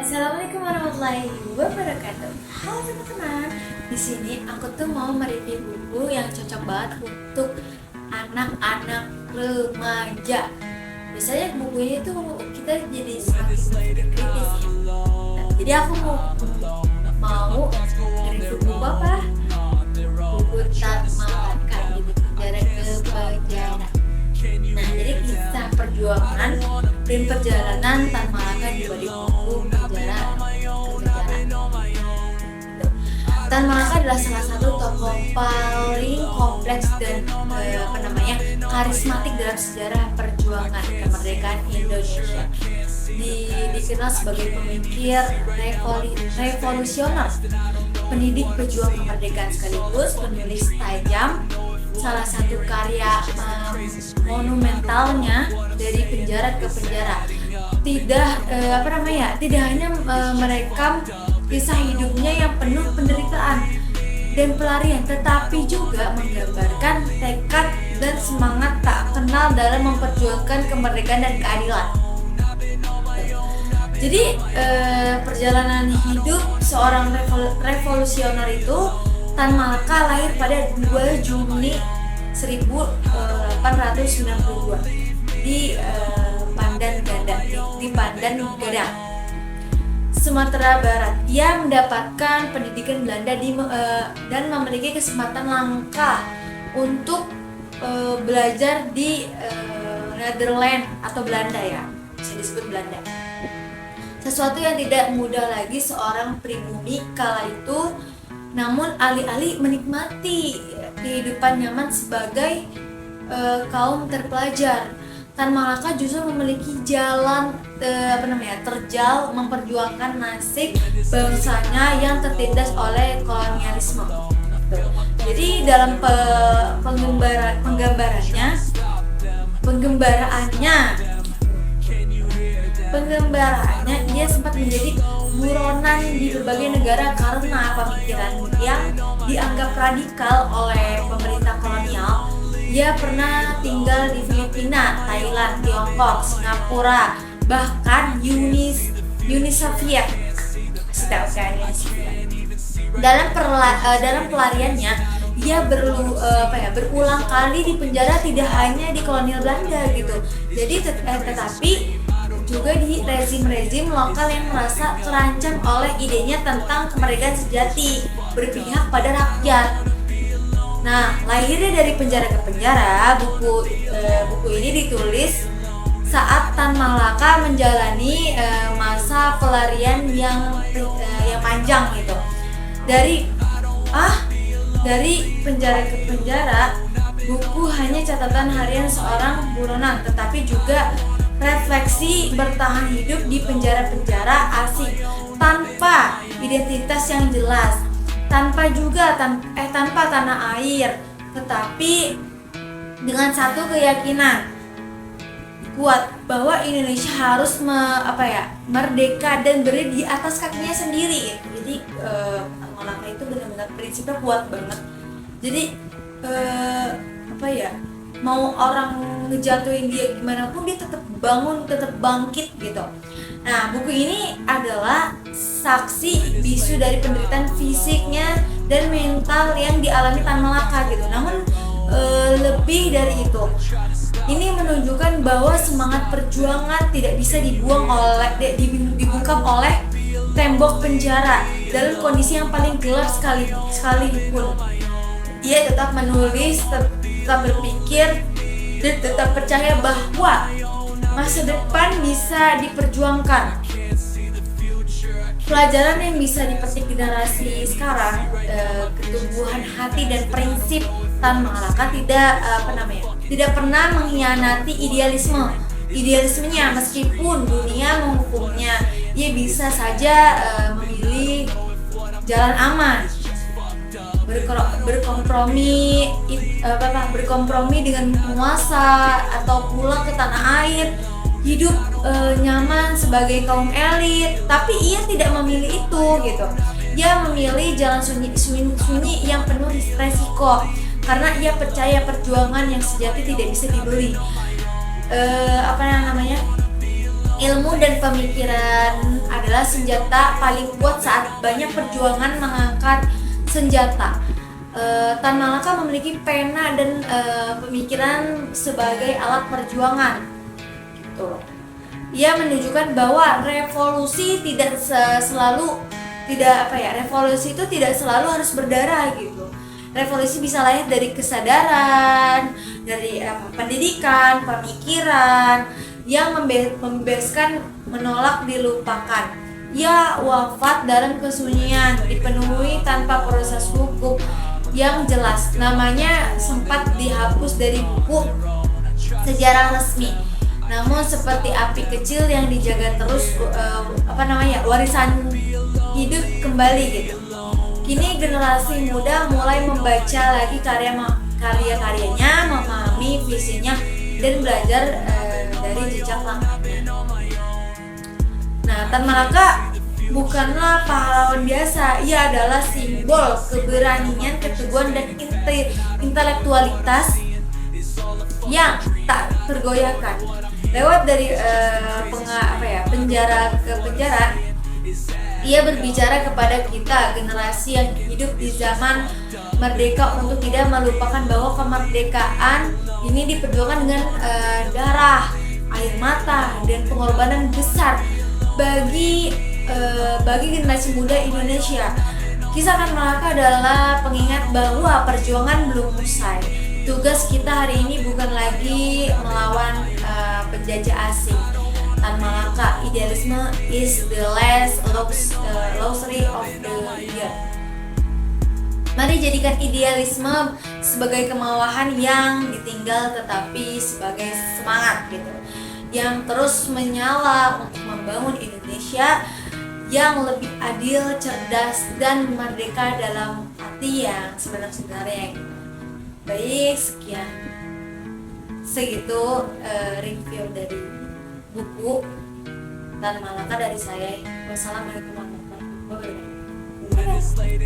Assalamualaikum warahmatullahi wabarakatuh. Halo teman-teman. Di sini aku tuh mau mereview buku yang cocok banget untuk anak-anak remaja. Biasanya buku ini tuh kita jadi semakin kritis ya. Nah, jadi aku mau mereview buku apa? Buku Tan Malaka di penjara ke penjara. Nah, jadi kisah perjuangan dan perjalanan Tan Malaka di balik buku penjara ke penjara. Tan Malaka adalah salah satu tokoh paling kompleks dan karismatik dalam sejarah perjuangan kemerdekaan Indonesia. Dikenal sebagai pemikir revolusioner, pendidik pejuang kemerdekaan sekaligus penulis tajam. Salah satu karya monumentalnya Dari Penjara ke Penjara tidak hanya merekam kisah hidupnya yang penuh penderitaan dan pelarian, tetapi juga menggambarkan tekad dan semangat tak kenal dalam memperjuangkan kemerdekaan dan keadilan. Jadi perjalanan hidup seorang revolusioner itu, Tan Malaka lahir pada 2 Juni 1892 di Pandan Gadang, Sumatera Barat. Ia mendapatkan pendidikan Belanda dan memiliki kesempatan langka untuk belajar di Nederland atau Belanda, ya, bisa disebut Belanda. Sesuatu yang tidak mudah lagi seorang pribumi kala itu, namun alih-alih menikmati kehidupan nyaman sebagai kaum terpelajar, Tan Malaka justru memiliki jalan terjal memperjuangkan nasib bangsanya yang tertindas oleh kolonialisme. Jadi dalam penggembaraannya dia sempat menjadi buronan di berbagai negara karena pemikiran yang dianggap radikal oleh pemerintah kolonial. Dia pernah tinggal di Filipina, Thailand, Tiongkok, Singapura, bahkan Uni Soviet. Dalam pelariannya, dia berulang kali di penjara, tidak hanya di kolonial Belanda gitu. Jadi tetapi juga di rezim-rezim lokal yang merasa terancam oleh idenya tentang kemerdekaan sejati, berpihak pada rakyat. Nah, lahirnya Dari Penjara ke Penjara, buku ini ditulis saat Tan Malaka menjalani masa pelarian yang panjang gitu. Dari penjara ke penjara, buku hanya catatan harian seorang buronan, tetapi juga refleksi bertahan hidup di penjara-penjara asing tanpa identitas yang jelas, tanpa tanah air, tetapi dengan satu keyakinan kuat bahwa Indonesia harus merdeka dan berdiri di atas kakinya sendiri. Jadi Malaka itu benar-benar prinsipnya kuat banget. Jadi mau orang ngejatuhin dia gimana pun, dia tetap bangun, tetap bangkit gitu. Nah, buku ini adalah saksi bisu dari penderitaan fisiknya dan mental yang dialami Tan Malaka gitu. Namun lebih dari itu, ini menunjukkan bahwa semangat perjuangan tidak bisa dibungkam oleh tembok penjara. Dalam kondisi yang paling gelap sekalipun, ia tetap menulis, tetap berpikir, dan tetap percaya bahwa masa depan bisa diperjuangkan. Pelajaran yang bisa dipetik generasi sekarang, ketumbuhan hati dan prinsip Tan Malaka tidak pernah mengkhianati idealismenya. Meskipun dunia menghukumnya, ia bisa saja memilih jalan aman, berkompromi dengan penguasa atau pulang ke tanah air, hidup nyaman sebagai kaum elit. Tapi ia tidak memilih itu gitu. Ia memilih jalan sunyi yang penuh resiko, karena ia percaya perjuangan yang sejati tidak bisa dibeli. Ilmu dan pemikiran adalah adalah senjata paling kuat saat banyak perjuangan mengangkat senjata. Tan Malaka memiliki pena dan pemikiran sebagai alat perjuangan. Gitu. Ia menunjukkan bahwa revolusi revolusi itu tidak selalu harus berdarah gitu. Revolusi bisa lahir dari kesadaran, dari pendidikan, pemikiran yang membebaskan, menolak, dilupakan. Ia wafat dalam kesunyian, dipenuhi tanpa proses hukum yang jelas. Namanya sempat dihapus dari buku sejarah resmi. Namun seperti api kecil yang dijaga terus warisan hidup kembali gitu. Kini generasi muda mulai membaca lagi karya-karyanya, memahami visinya dan belajar dari jejak langkahnya. Nah, Tan Malaka bukanlah pahlawan biasa, ia adalah simbol keberanian, keteguhan dan intelektualitas yang tak tergoyahkan. Lewat dari penjara ke penjara, ia berbicara kepada kita, generasi yang hidup di zaman merdeka, untuk tidak melupakan bahwa kemerdekaan ini diperjuangkan dengan darah, air mata, dan pengorbanan besar bagi generasi muda Indonesia. Kisah Tan Malaka adalah pengingat bahwa perjuangan belum usai. Tugas kita hari ini bukan lagi melawan penjajah asing. Tan Malaka, idealism is the last luxury of the year. Mari jadikan idealisme sebagai kemauan yang ditinggal, tetapi sebagai semangat gitu, yang terus menyala untuk membangun Indonesia yang lebih adil, cerdas, dan merdeka dalam arti yang sebenarnya. Baik, segitu review dari buku Tan Malaka dari saya. Wassalamualaikum warahmatullahi wabarakatuh.